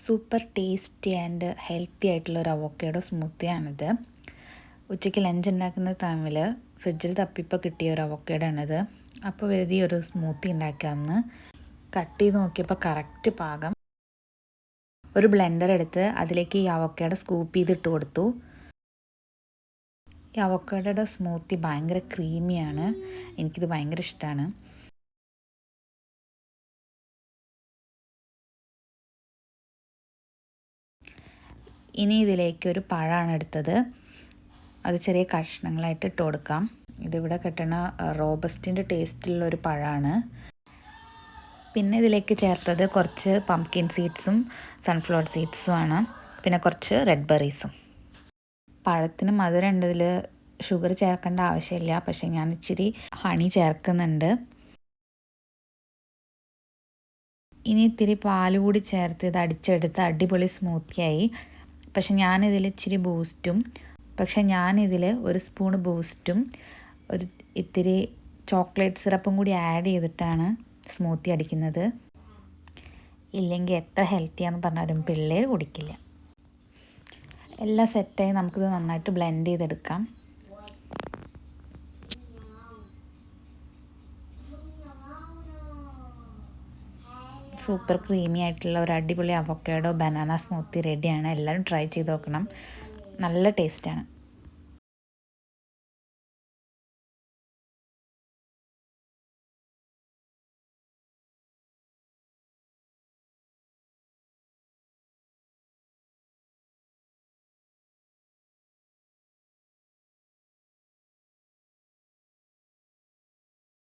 Super tasty and healthy ആയിട്ടുള്ള ഒരു avocado സ്മൂത്തിയാണിത്. ഉച്ചയ്ക്ക് ലഞ്ച് ഉണ്ടാക്കുന്ന ടൈമിൽ ഫ്രിഡ്ജിൽ തപ്പിപ്പോൾ കിട്ടിയ ഒരു അവോക്കാഡോ ആണിത്. അപ്പോൾ വെറുതെ ഒരു സ്മൂത്തി ഉണ്ടാക്കാമെന്ന് കട്ട് ചെയ്ത് നോക്കിയപ്പോൾ കറക്റ്റ് പാകം. ഒരു ബ്ലെൻഡർ എടുത്ത് അതിലേക്ക് ഈ അവോക്കാഡോ സ്കൂപ്പ് ചെയ്തിട്ട് കൊടുത്തു. ഈ അവോക്കാഡോയുടെ സ്മൂത്തി ഭയങ്കര ക്രീമിയാണ്, എനിക്കിത് ഭയങ്കര ഇഷ്ടമാണ്. ഇനി ഇതിലേക്ക് ഒരു പഴമാണ് എടുത്തത്, അത് ചെറിയ കഷ്ണങ്ങളായിട്ട് ഇട്ട് കൊടുക്കാം. ഇതിവിടെ കിട്ടുന്ന റോബസ്റ്റിൻ്റെ ടേസ്റ്റിലുള്ളൊരു പഴമാണ്. പിന്നെ ഇതിലേക്ക് ചേർത്തത് കുറച്ച് പംകിൻ സീഡ്സും സൺഫ്ലവർ സീഡ്സും ആണ്, പിന്നെ കുറച്ച് റെഡ് ബെറീസും. പഴത്തിന് മധുരം ഉണ്ട്, ഇതിൽ ഷുഗർ ചേർക്കേണ്ട ആവശ്യമില്ല, പക്ഷേ ഞാൻ ഇച്ചിരി ഹണി ചേർക്കുന്നുണ്ട്. ഇനി ഇത്തിരി പാൽ കൂടി ചേർത്ത് ഇത് അടിച്ചെടുത്ത് അടിപൊളി സ്മൂത്തിയായി. ഞാനിതിൽ ഒരു സ്പൂൺ ബൂസ്റ്റും ഒരു ഇത്തിരി ചോക്ലേറ്റ് സിറപ്പും കൂടി ആഡ് ചെയ്തിട്ടാണ് സ്മൂത്തി അടിക്കുന്നത്. ഇല്ലെങ്കിൽ എത്ര ഹെൽത്തിയാണെന്ന് പറഞ്ഞാലും പിള്ളേർ കുടിക്കില്ല. എല്ലാം സെറ്റായി നമുക്കിത് നന്നായിട്ട് ബ്ലെൻഡ് ചെയ്തെടുക്കാം. സൂപ്പർ ക്രീമി ആയിട്ടുള്ള ഒരു അടിപൊളി അവോക്കാഡോ ബനാന സ്മൂത്തി റെഡിയാണ്. എല്ലാവരും ട്രൈ ചെയ്ത് നോക്കണം, നല്ല ടേസ്റ്റാണ്.